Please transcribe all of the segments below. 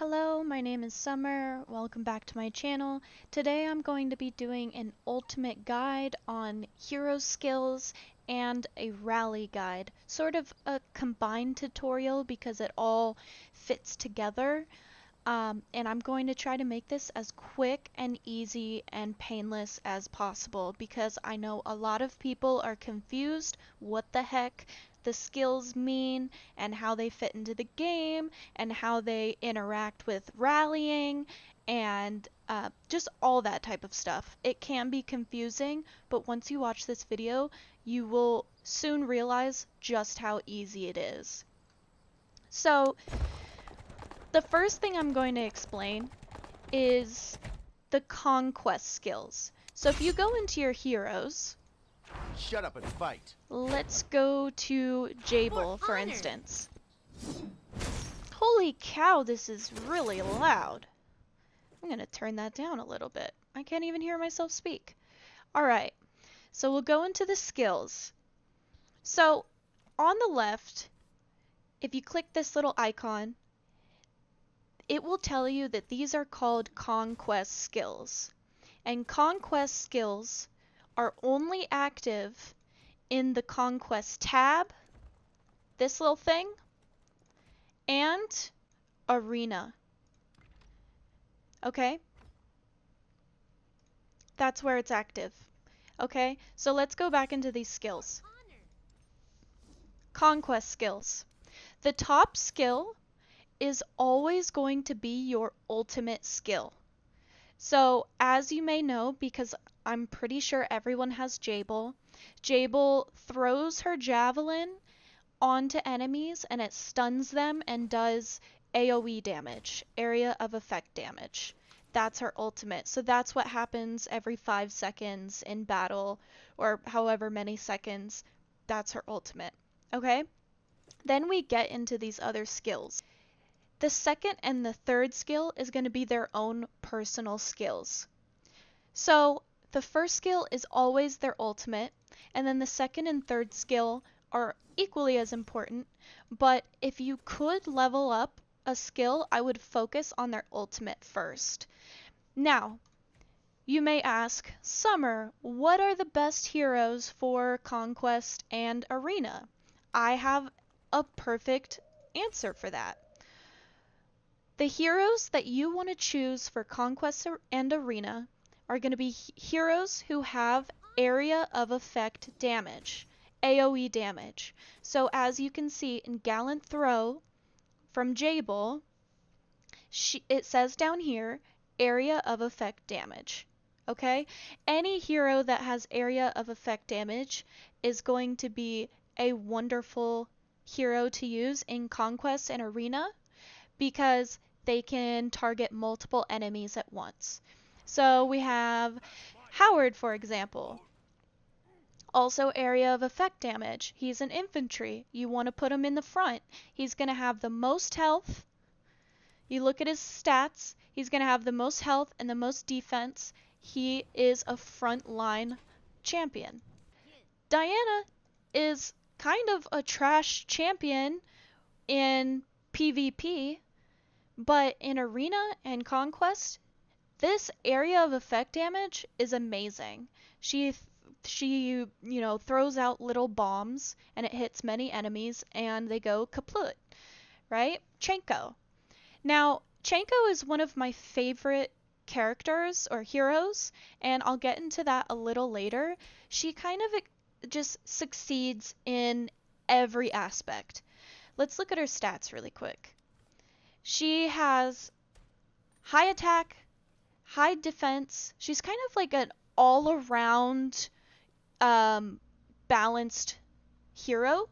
Hello, my name is Summer. Welcome back to my channel. Today I'm going to be doing an ultimate guide on hero skills and a rally guide. Sort of a combined tutorial because it all fits together. And I'm going to try to make this as quick and easy and painless as possible because I know a lot of people are confused what the heck the skills mean and how they fit into the game and how they interact with rallying and just all that type of stuff. It can be confusing, but once you watch this video, you will soon realize just how easy it is. So, the first thing I'm going to explain is the conquest skills. So if you go into your heroes, Shut up and fight. let's go to Jable, for instance. Holy cow, this is really loud. I'm going to turn that down a little bit. I can't even hear myself speak. Alright, so we'll go into the skills. So on the left, if you click this little icon, it will tell you that these are called conquest skills. And conquest skills are only active in the conquest tab, this little thing, and arena. Okay? That's where it's active. Okay? So let's go back into these skills. Conquest skills. The top skill is always going to be your ultimate skill. So, as you may know, because I'm pretty sure everyone has Jable, Jable throws her javelin onto enemies and it stuns them and does AoE damage, area of effect damage. That's her ultimate. So that's what happens every 5 seconds in battle, or however many seconds. That's her ultimate. Okay? Then we get into these other skills. The second and the third skill is going to be their own personal skills. So the first skill is always their ultimate, and then the second and third skill are equally as important, but if you could level up a skill, I would focus on their ultimate first. Now, you may ask, Summer, what are the best heroes for Conquest and Arena? I have a perfect answer for that. The heroes that you want to choose for Conquest and Arena are going to be heroes who have area of effect damage, AoE damage. So as you can see in Gallant Throw from Jable, it says down here, area of effect damage. Okay? Any hero that has area of effect damage is going to be a wonderful hero to use in Conquest and Arena, because they can target multiple enemies at once. So we have Howard, for example. Also area of effect damage. He's an infantry. You want to put him in the front. He's going to have the most health. You look at his stats. He's going to have the most health and the most defense. He is a frontline champion. Diana is kind of a trash champion in PvP, but in Arena and Conquest, this area of effect damage is amazing. She throws out little bombs and it hits many enemies and they go kaput, right? Chenko. Now, Chenko is one of my favorite characters or heroes, and I'll get into that a little later. She kind of just succeeds in every aspect. Let's look at her stats really quick. She has high attack, high defense. She's kind of like an all-around balanced hero.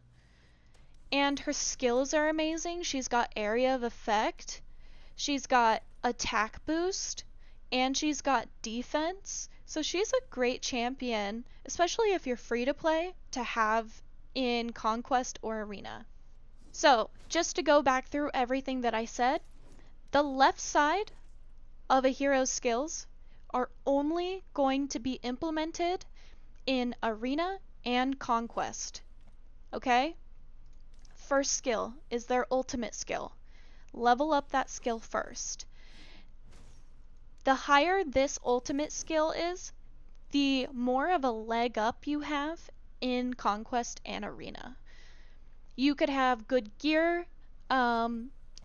And her skills are amazing. She's got area of effect. She's got attack boost. And she's got defense. So she's a great champion, especially if you're free to play, to have in Conquest or Arena. So, just to go back through everything that I said, the left side of a hero's skills are only going to be implemented in Arena and Conquest. Okay? First skill is their ultimate skill. Level up that skill first. The higher this ultimate skill is, the more of a leg up you have in Conquest and Arena. You could have good gear,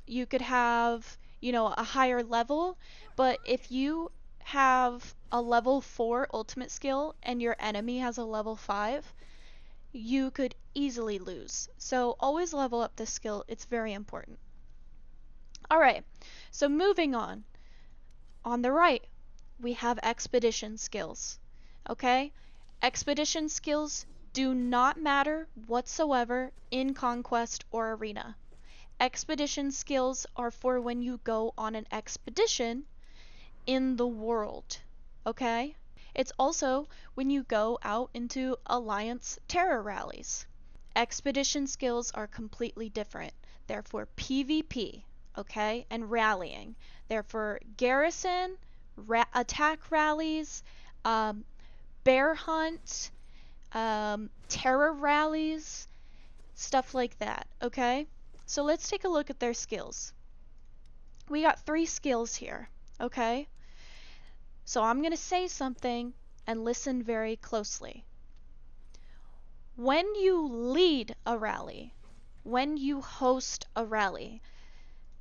you could have, a higher level, but if you have a level 4 ultimate skill and your enemy has a level 5, you could easily lose. So always level up this skill, it's very important. Alright, so moving on. On the right, we have expedition skills. Okay? Expedition skills do not matter whatsoever in Conquest or Arena. Expedition skills are for when you go on an expedition in the world. Okay? It's also when you go out into Alliance terror rallies. Expedition skills are completely different. They're for PvP, okay, and rallying. They're for garrison, attack rallies, bear hunt, terror rallies, stuff like that, okay? So let's take a look at their skills. We got 3 skills here, okay? So I'm going to say something and listen very closely. When you lead a rally, when you host a rally,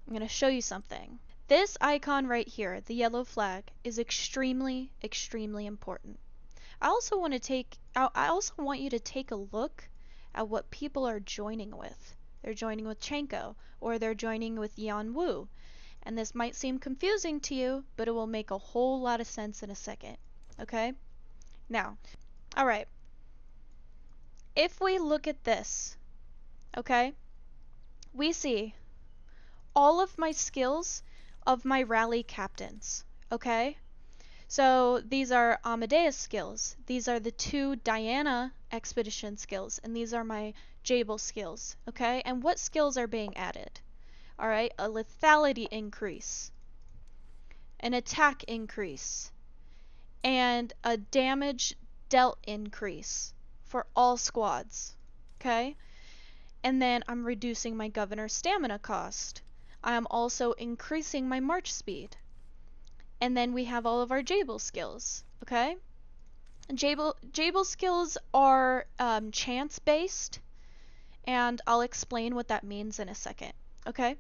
I'm going to show you something. This icon right here, the yellow flag, is extremely, extremely important. I also want you to take a look at what people are joining with. They're joining with Chenko, or they're joining with Yan Wu. And this might seem confusing to you, but it will make a whole lot of sense in a second. Okay? Now, alright. If we look at this, okay, we see all of my skills of my rally captains, okay? So these are Amadeus skills, these are the 2 Diana expedition skills, and these are my Jabel skills, okay? And what skills are being added? Alright, a lethality increase, an attack increase, and a damage dealt increase for all squads, okay? And then I'm reducing my governor's stamina cost. I am also increasing my march speed. And then we have all of our Jabel skills, okay? Jabel skills are chance based, and I'll explain what that means in a second, okay?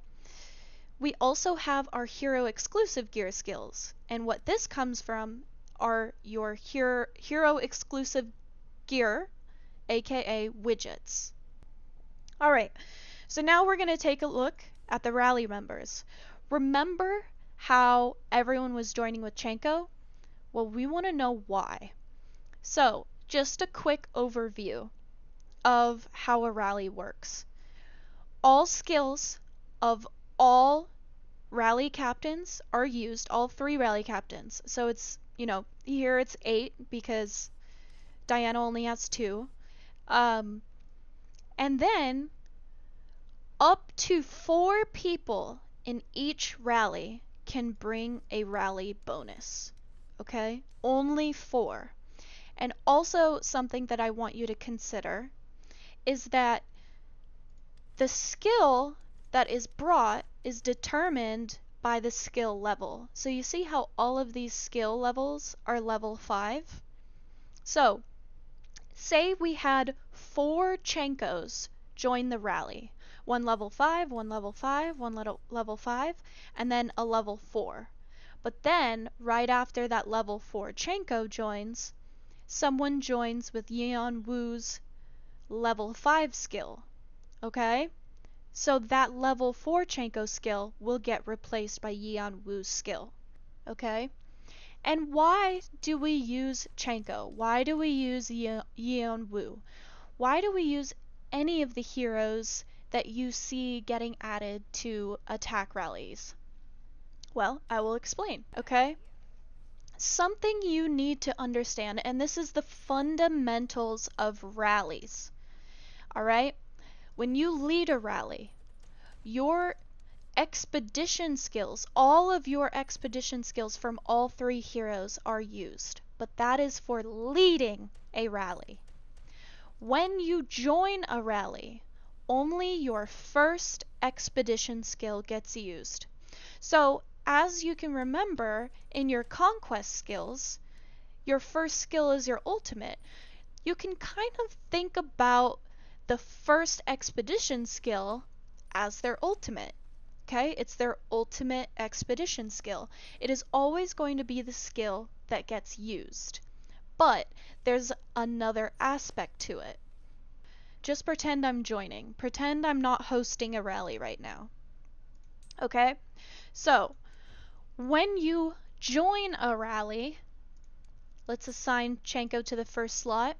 We also have our hero exclusive gear skills, and what this comes from are your hero exclusive gear, aka widgets. Alright, so now we're going to take a look at the rally members. Remember how everyone was joining with Chenko? Well, we want to know why. So, just a quick overview of how a rally works. All skills of all rally captains are used, all 3 rally captains. So it's, here it's 8 because Diana only has 2. And then up to 4 people in each rally can bring a rally bonus. Okay? Only 4. And also something that I want you to consider is that the skill that is brought is determined by the skill level. So you see how all of these skill levels are level 5? So, say we had 4 Chenkos join the rally. 1 level 5, 1 level 5, 1 level 5, and then a level 4. But then, right after that level 4 Chenko joins, someone joins with Yeon Woo's level 5 skill. Okay? So that level 4 Chenko skill will get replaced by Yeon Woo's skill. Okay? And why do we use Chenko? Why do we use Yeon Woo? Why do we use any of the heroes that you see getting added to attack rallies? Well, I will explain, okay? Something you need to understand, and this is the fundamentals of rallies. Alright? When you lead a rally, your expedition skills, all of your expedition skills from all 3 heroes are used, but that is for leading a rally. When you join a rally, only your first expedition skill gets used. So, as you can remember, in your conquest skills, your first skill is your ultimate. You can kind of think about the first expedition skill as their ultimate. Okay? It's their ultimate expedition skill. It is always going to be the skill that gets used. But there's another aspect to it. Just pretend I'm joining. Pretend I'm not hosting a rally right now. Okay? So, when you join a rally, let's assign Chanko to the first slot.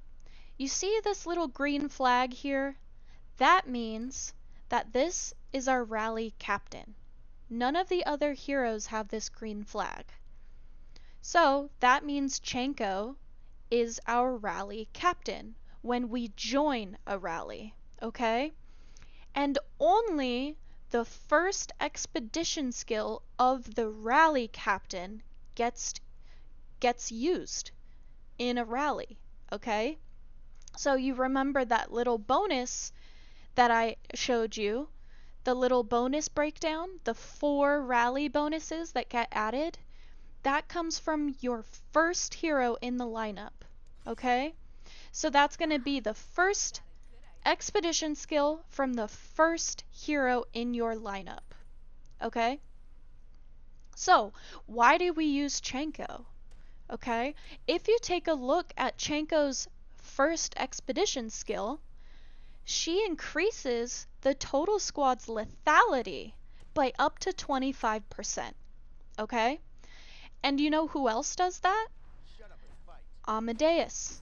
You see this little green flag here? That means that this is our rally captain. None of the other heroes have this green flag. So that means Chanko is our rally captain when we join a rally, okay? And only the first expedition skill of the rally captain gets used in a rally, okay? So you remember that little bonus that I showed you, the little bonus breakdown, the 4 rally bonuses that get added? That comes from your first hero in the lineup, okay? So that's going to be the first expedition skill from the first hero in your lineup, okay? So, why do we use Chanko? Okay? If you take a look at Chanko's first expedition skill, she increases the total squad's lethality by up to 25%, okay? And you know who else does that? Amadeus.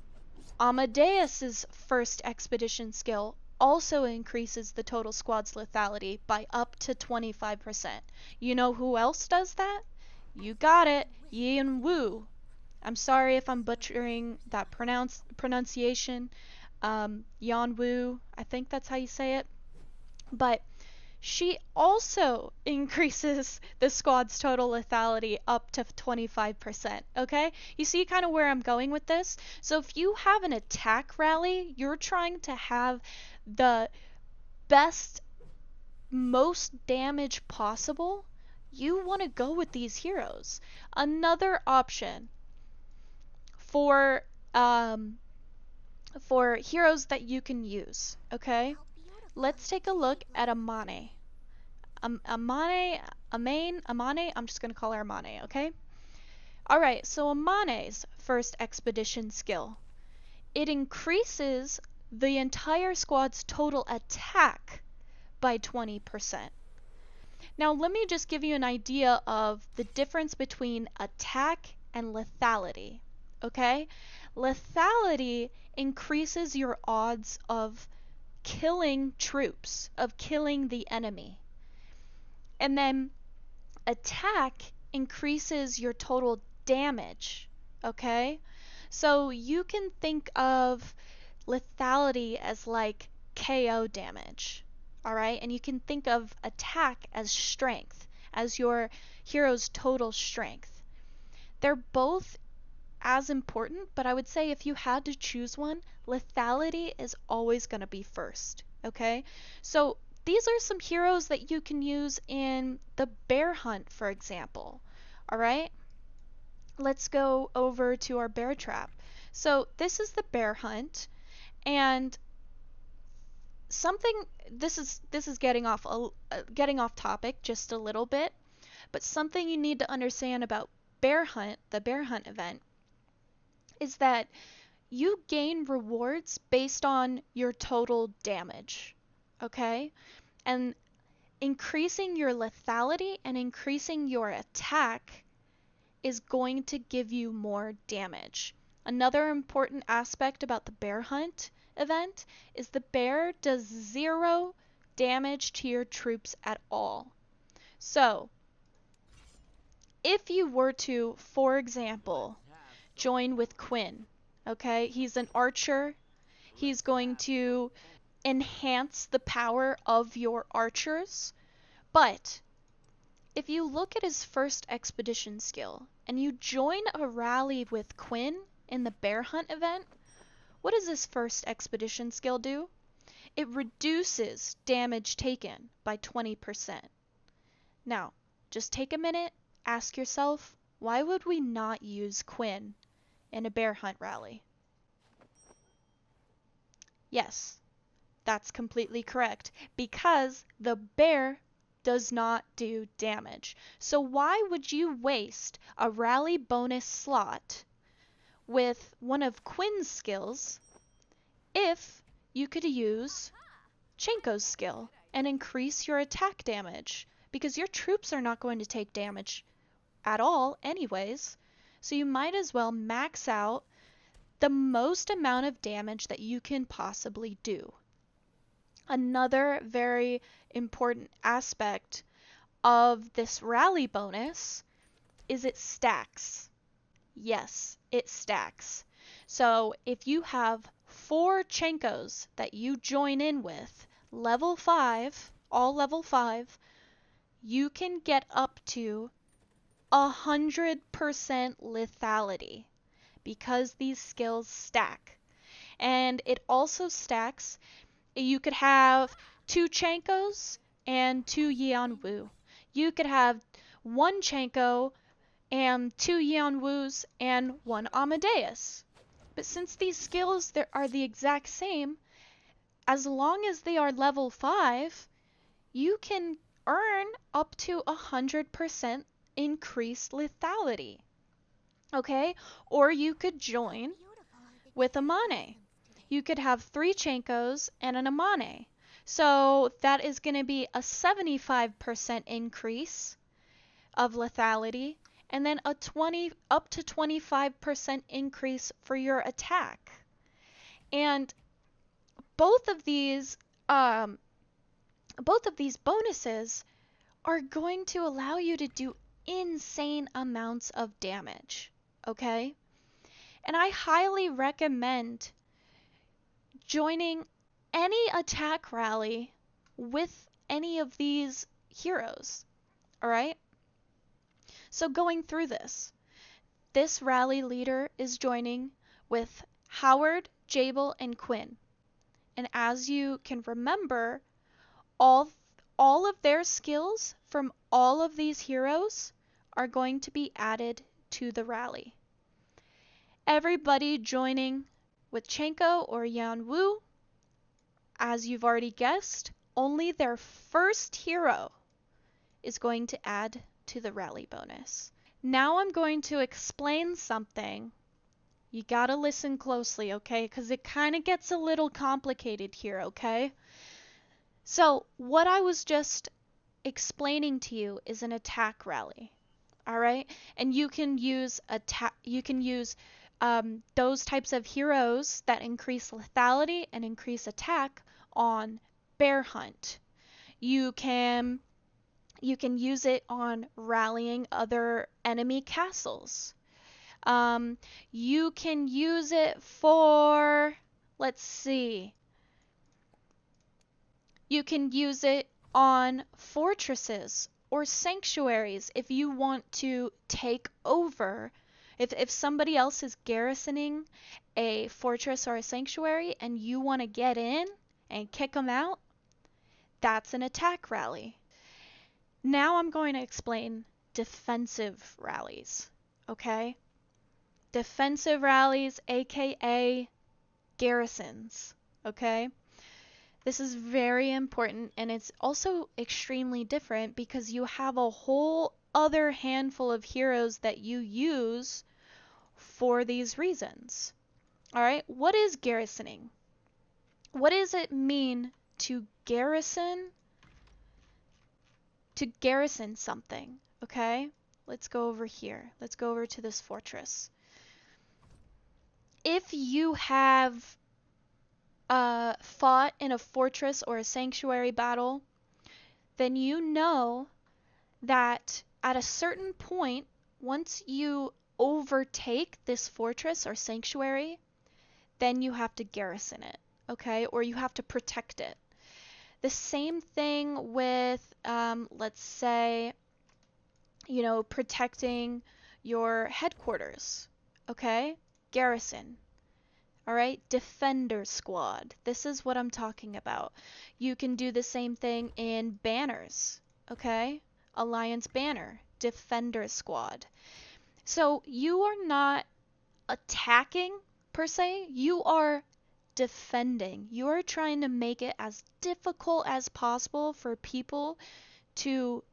Amadeus's first expedition skill also increases the total squad's lethality by up to 25%. You know who else does that? You got it, Yin Wu. I'm sorry if I'm butchering that pronunciation. Yan Wu, I think that's how you say it. But she also increases the squad's total lethality up to 25%, okay? You see kind of where I'm going with this? So if you have an attack rally, you're trying to have the best, most damage possible, you want to go with these heroes. Another option for heroes that you can use, okay? Let's take a look at Amane. Amane, I'm just going to call her Amane, okay? Alright, so Amane's first expedition skill. It increases the entire squad's total attack by 20%. Now let me just give you an idea of the difference between attack and lethality, okay? Lethality increases your odds of killing troops, of killing the enemy. And then attack increases your total damage, okay? So you can think of lethality as like KO damage, alright? And you can think of attack as strength, as your hero's total strength. They're both as important, but I would say if you had to choose one, lethality is always going to be first, okay? So these are some heroes that you can use in the bear hunt, for example, alright? Let's go over to our bear trap. So this is the bear hunt, and this is getting off topic just a little bit, but something you need to understand about bear hunt, the bear hunt event, is that you gain rewards based on your total damage, okay? And increasing your lethality and increasing your attack is going to give you more damage. Another important aspect about the bear hunt event is the bear does 0 damage to your troops at all. So, if you were to, for example, join with Quinn, okay? He's an archer. He's going to enhance the power of your archers. But if you look at his first expedition skill and you join a rally with Quinn in the bear hunt event, what does his first expedition skill do? It reduces damage taken by 20%. Now, just take a minute, ask yourself, why would we not use Quinn in a bear hunt rally? Yes, that's completely correct, because the bear does not do damage. So why would you waste a rally bonus slot with one of Quinn's skills if you could use Chenko's skill and increase your attack damage? Because your troops are not going to take damage at all anyways, so you might as well max out the most amount of damage that you can possibly do. Another very important aspect of this rally bonus is it stacks. Yes, it stacks. So if you have 4 Chenkos that you join in with, level 5, all level 5, you can get up to 100% lethality because these skills stack. And it also stacks. You could have 2 Chenkos and 2 Yeonwoo. You could have 1 Chenko and 2 Yeonwoos and 1 Amadeus. But since these skills are the exact same, as long as they are level 5, you can earn up to 100% increased lethality. Okay? Or you could join with Amane. You could have 3 Chenkos and an Amane. So that is going to be a 75% increase of lethality, and then a 20 up to 25% increase for your attack. And both of these um, both of these bonuses are going to allow you to do insane amounts of damage. Okay? And I highly recommend joining any attack rally with any of these heroes. Alright? So going through this rally leader is joining with Howard, Jabel, and Quinn. And as you can remember, all of their skills from all of these heroes are going to be added to the rally. Everybody joining with Chenko or Yeonwoo, as you've already guessed, only their first hero is going to add to the rally bonus. Now I'm going to explain something. You gotta listen closely, okay? Because it kind of gets a little complicated here, okay? So, what I was just explaining to you is an attack rally, all right? And you can use those types of heroes that increase lethality and increase attack on bear hunt. You can use it on rallying other enemy castles. You can use it for, let's see, you can use it on fortresses or sanctuaries if you want to take over. If somebody else is garrisoning a fortress or a sanctuary and you want to get in and kick them out, that's an attack rally. Now I'm going to explain defensive rallies, okay? Defensive rallies, aka garrisons, okay? This is very important, and it's also extremely different because you have a whole other handful of heroes that you use for these reasons. Alright, what is garrisoning? What does it mean to garrison something? Okay, let's go over here. Let's go over to this fortress. If you have fought in a fortress or a sanctuary battle, then you know that at a certain point, once you overtake this fortress or sanctuary, then you have to garrison it, okay? Or you have to protect it. The same thing with, let's say, protecting your headquarters, okay? Garrison. All right, Defender Squad. This is what I'm talking about. You can do the same thing in banners, okay? Alliance Banner, Defender Squad. So you are not attacking per se, you are defending. You are trying to make it as difficult as possible for people to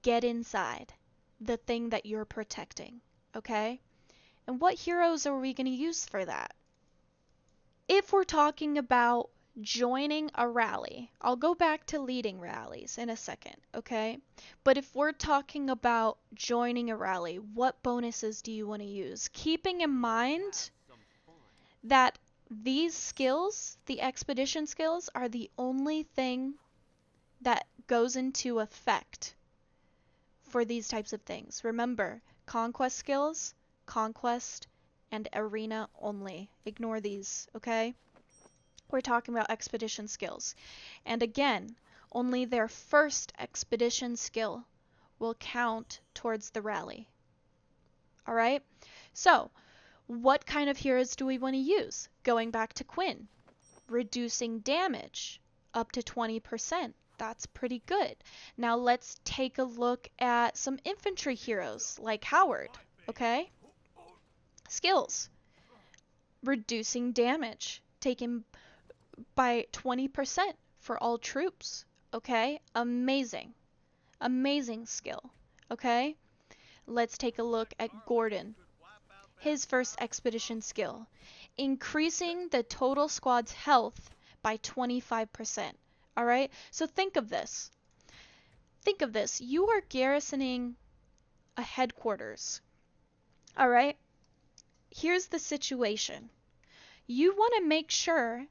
get inside the thing that you're protecting, okay? And what heroes are we going to use for that? If we're talking about joining a rally, I'll go back to leading rallies in a second, okay? But if we're talking about joining a rally, what bonuses do you want to use? Keeping in mind that these skills, the expedition skills, are the only thing that goes into effect for these types of things. Remember, conquest skills, conquest, and arena only. Ignore these, okay? We're talking about expedition skills. And again, only their first expedition skill will count towards the rally. Alright? So, what kind of heroes do we want to use? Going back to Quinn, reducing damage up to 20%. That's pretty good. Now let's take a look at some infantry heroes like Howard, okay? Skills. Reducing damage, taken by 20% for all troops, okay? Amazing. Amazing skill, okay? Let's take a look at Gordon. His first expedition skill, increasing the total squad's health by 25%. All right? So think of this. Think of this. You are garrisoning a headquarters. All right? Here's the situation. You want to make sure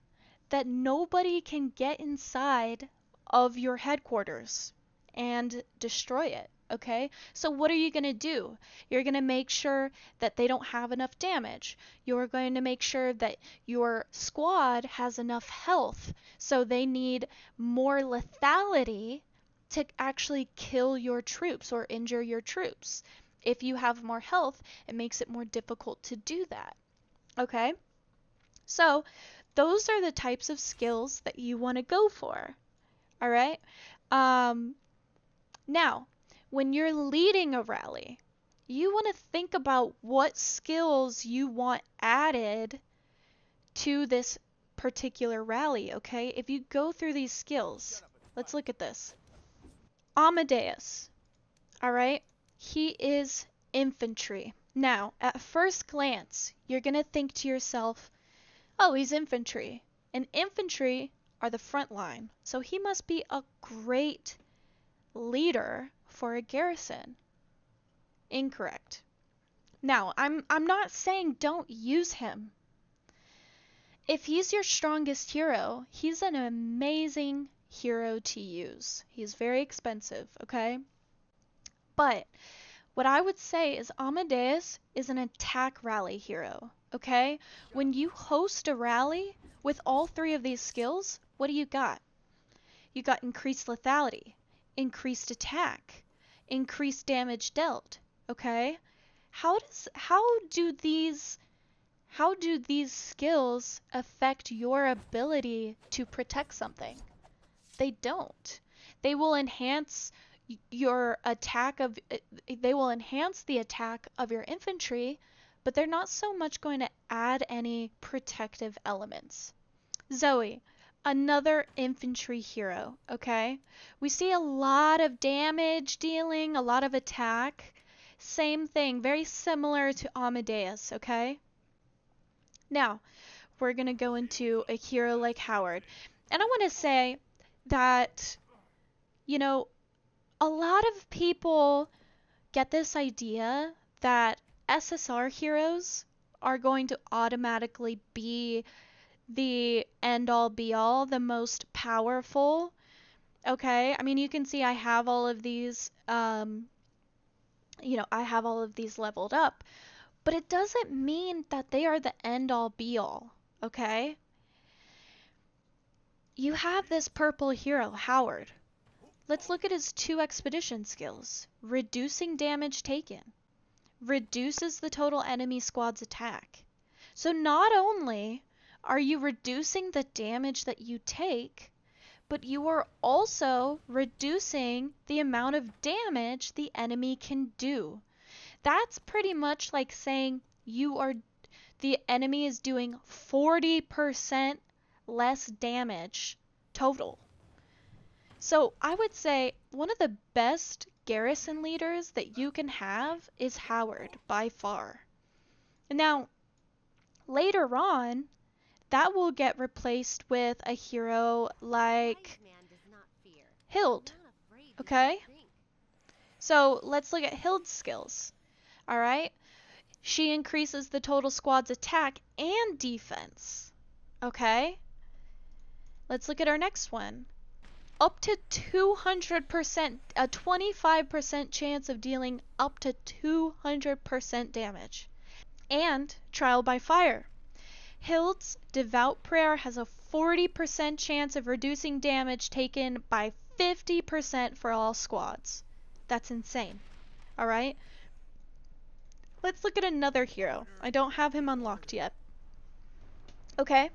that nobody can get inside of your headquarters and destroy it. Okay, so what are you going to do? You're going to make sure that they don't have enough damage. You're going to make sure that your squad has enough health, so they need more lethality to actually kill your troops or injure your troops. If you have more health, it makes it more difficult to do that. Okay, so those are the types of skills that you want to go for. All right. Now, when you're leading a rally, you want to think about what skills you want added to this particular rally, okay? If you go through these skills, let's look at this. Amadeus, all right? He is infantry. Now, at first glance, you're going to think to yourself, oh, he's infantry. And infantry are the front line, so he must be a great leader for a garrison. Incorrect. Now, I'm not saying don't use him. If he's your strongest hero, he's an amazing hero to use. He's very expensive, okay? But what I would say is Amadeus is an attack rally hero, okay? When you host a rally with all three of these skills, what do you got? You got increased lethality, increased attack, increased damage dealt, okay? How do these skills affect your ability to protect something? They don't. They will enhance your attack of they will enhance the attack of your infantry, but they're not so much going to add any protective elements. Zoe, another infantry hero, okay? We see a lot of damage dealing, a lot of attack. Same thing, very similar to Amadeus, okay? Now, we're going to go into a hero like Howard. And I want to say that, you know, a lot of people get this idea that SSR heroes are going to automatically be the end all be all, the most powerful. Okay, I mean, you can see I have all of these, I have all of these leveled up, but it doesn't mean that they are the end all be all. Okay, you have this purple hero, Howard. Let's look at his 2 expedition skills. Reducing damage taken. Reduces the total enemy squad's attack. So not only are you reducing the damage that you take, but you are also reducing the amount of damage the enemy can do. That's pretty much like saying the enemy is doing 40% less damage total. So I would say one of the best garrison leaders that you can have is Howard by far. Now, later on, that will get replaced with a hero like Hild. Okay? So let's look at Hild's skills. Alright? She increases the total squad's attack and defense. Okay? Let's look at our next one. Up to 200%, a 25% chance of dealing up to 200% damage. And Trial by Fire. Hild's Devout Prayer has a 40% chance of reducing damage taken by 50% for all squads. That's insane. Alright? Let's look at another hero. I don't have him unlocked yet. Okay?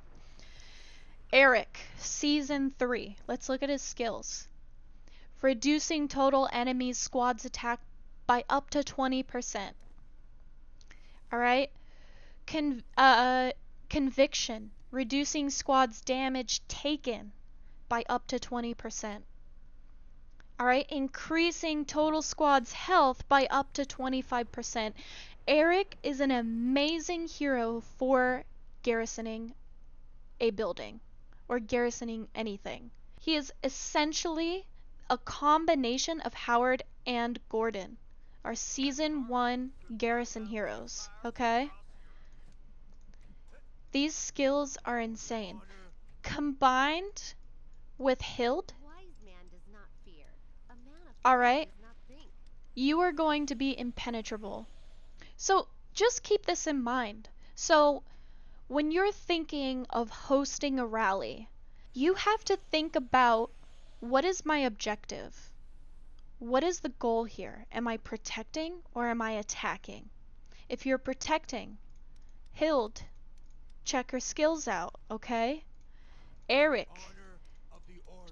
Eric, Season 3. Let's look at his skills. Reducing total enemy squad's attack by up to 20%. Alright? Conviction. Reducing squad's damage taken by up to 20%. Alright? Increasing total squad's health by up to 25%. Eric is an amazing hero for garrisoning a building or garrisoning anything. He is essentially a combination of Howard and Gordon, our Season 1 garrison heroes, okay? These skills are insane. Combined with Hild, alright, you are going to be impenetrable. So just keep this in mind. So when you're thinking of hosting a rally, you have to think about, what is my objective? What is the goal here? Am I protecting or am I attacking? If you're protecting, Hild, check her skills out, okay? Eric,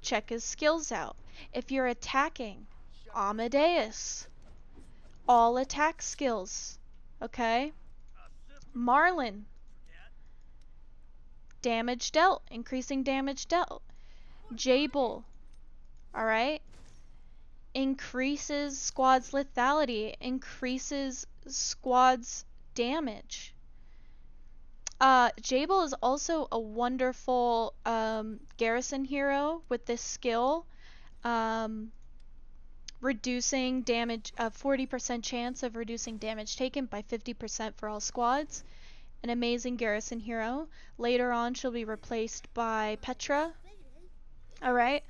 check his skills out. If you're attacking, Amadeus, all attack skills, okay? Marlin, damage dealt, increasing damage dealt. Jable, alright? Increases squad's lethality, increases squad's damage. Jable is also a wonderful garrison hero with this skill. Reducing damage, 40% chance of reducing damage taken by 50% for all squads. An amazing garrison hero. Later on, she'll be replaced by Petra. Alright.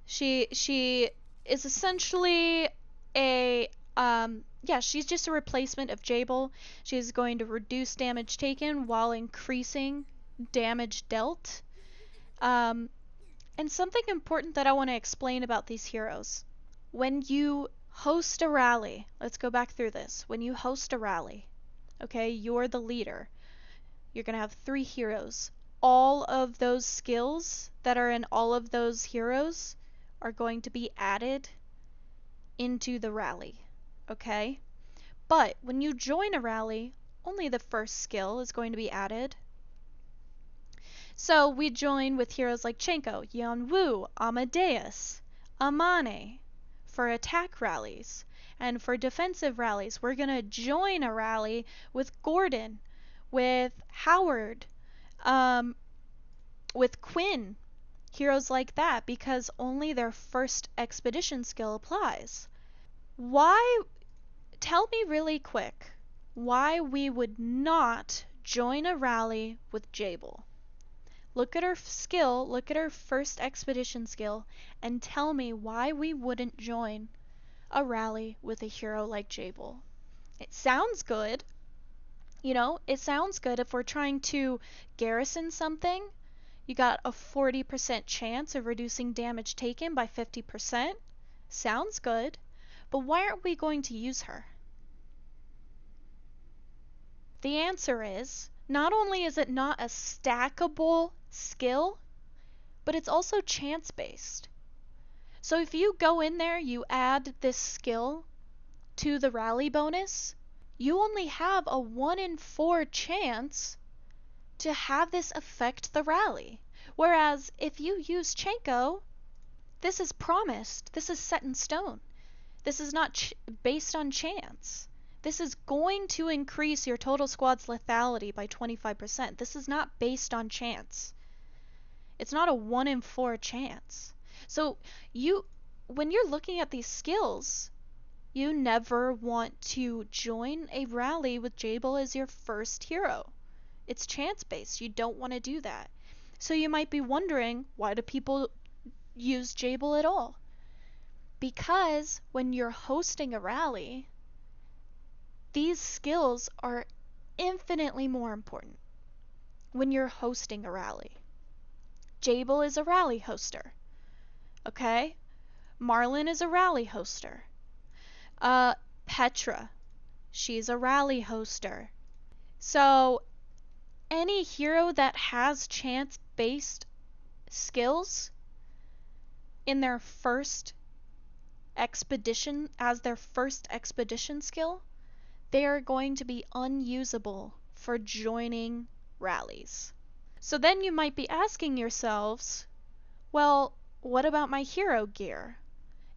She is essentially a, she's just a replacement of Jable. She's going to reduce damage taken while increasing damage dealt. And something important that I want to explain about these heroes. When you host a rally, let's go back through this. When you host a rally, okay, you're the leader. You're going to have 3 heroes. All of those skills that are in all of those heroes are going to be added into the rally, okay? But when you join a rally, only the first skill is going to be added. So we join with heroes like Chenko, Yeonwoo, Amadeus, Amane for attack rallies. And for defensive rallies, we're going to join a rally with Gordon, with Howard, with Quinn, heroes like that, because only their first expedition skill applies. Tell me really quick, why we would not join a rally with Jable? Look at her skill, look at her first expedition skill, and tell me why we wouldn't join a rally with a hero like Jable. It sounds good. You know, it sounds good if we're trying to garrison something. You got a 40% chance of reducing damage taken by 50%. Sounds good. But why aren't we going to use her? The answer is, not only is it not a stackable skill, but it's also chance-based. So if you go in there, you add this skill to the rally bonus, you only have a 1 in 4 chance to have this affect the rally. Whereas if you use Chenko, this is promised, this is set in stone. This is not based on chance. This is going to increase your total squad's lethality by 25%. This is not based on chance. It's not a 1 in 4 chance. So when you're looking at these skills, you never want to join a rally with Jable as your first hero. It's chance-based. You don't want to do that. So you might be wondering, why do people use Jable at all? Because when you're hosting a rally, these skills are infinitely more important when you're hosting a rally. Jable is a rally hoster. Okay? Marlin is a rally hoster. Petra, she's a rally hoster. So any hero that has chance-based skills in their first expedition, as their first expedition skill, they are going to be unusable for joining rallies. So then you might be asking yourselves, well, what about my hero gear?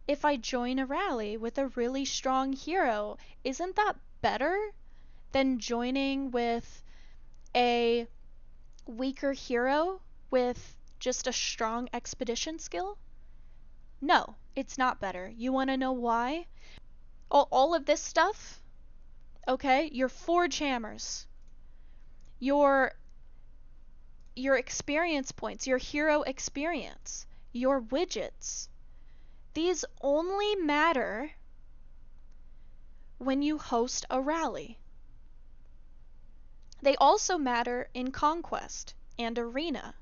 If I join a rally with a really strong hero, isn't that better than joining with a weaker hero with just a strong expedition skill? No, it's not better. You want to know why? All of this stuff, okay, your forge hammers, your experience points, your hero experience, your widgets, these only matter when you host a rally. They also matter in Conquest and Arena.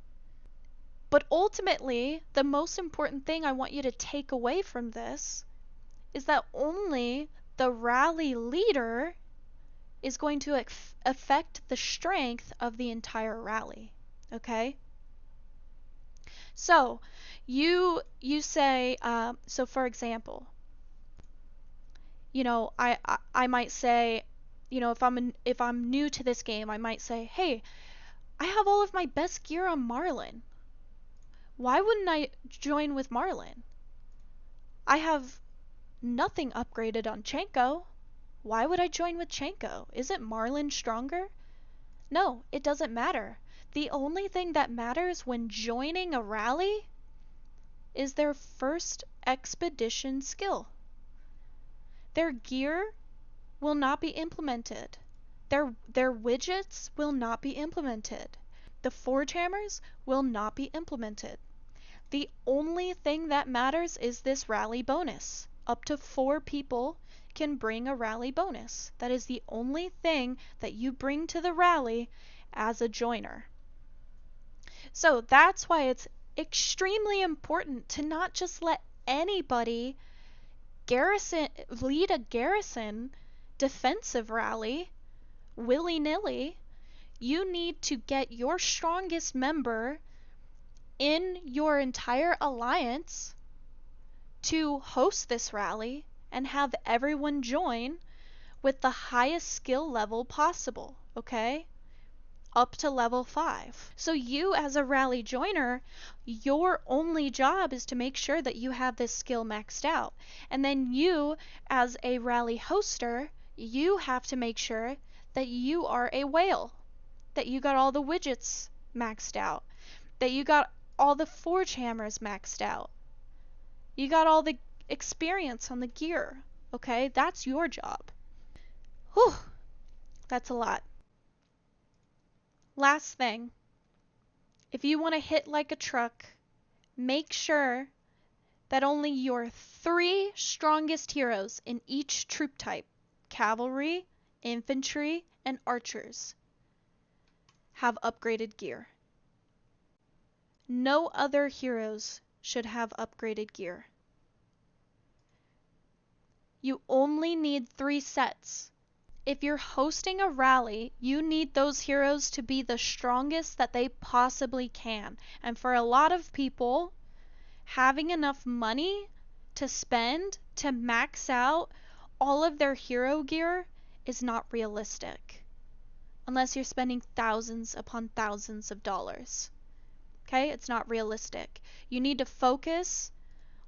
But ultimately, the most important thing I want you to take away from this is that only the rally leader is going to affect the strength of the entire rally. Okay? So, you say, so for example, I might say, if I'm new to this game, I might say, hey, I have all of my best gear on Marlin. Why wouldn't I join with Marlin? I have nothing upgraded on Chenko. Why would I join with Chenko? Isn't Marlin stronger? No, it doesn't matter. The only thing that matters when joining a rally is their first expedition skill. Their gear will not be implemented. Their widgets will not be implemented. The forge hammers will not be implemented. The only thing that matters is this rally bonus. Up to 4 people can bring a rally bonus. That is the only thing that you bring to the rally as a joiner. So that's why it's extremely important to not just let anybody lead a garrison defensive rally willy-nilly. You need to get your strongest member in your entire alliance to host this rally and have everyone join with the highest skill level possible, okay? Up to level 5. So you as a rally joiner, your only job is to make sure that you have this skill maxed out. And then you as a rally hoster, you have to make sure that you are a whale, that you got all the widgets maxed out, that you got all the forge hammers maxed out, you got all the experience on the gear, okay? That's your job. Whew, that's a lot. Last thing, if you want to hit like a truck, make sure that only your 3 strongest heroes in each troop type, cavalry, infantry, and archers, have upgraded gear. No other heroes should have upgraded gear. You only need 3 sets. If you're hosting a rally, you need those heroes to be the strongest that they possibly can. And for a lot of people, having enough money to spend to max out all of their hero gear is not realistic. Unless you're spending thousands upon thousands of dollars. Okay? It's not realistic. You need to focus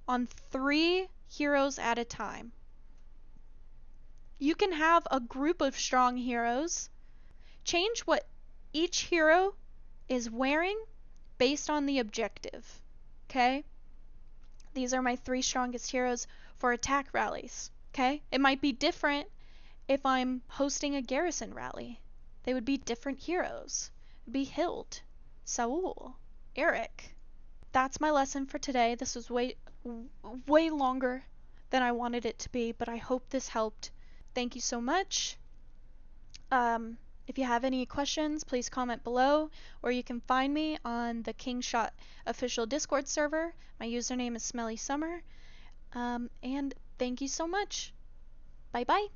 on 3 heroes at a time. You can have a group of strong heroes. Change what each hero is wearing based on the objective. Okay? These are my 3 strongest heroes for attack rallies. Okay? It might be different if I'm hosting a garrison rally. They would be different heroes. It'd be Hild, Saul, Eric. That's my lesson for today. This was way longer than I wanted it to be, but I hope this helped. Thank you so much. If you have any questions, please comment below, or you can find me on the Kingshot official Discord server. My username is Smelly Summer. And thank you so much. Bye bye.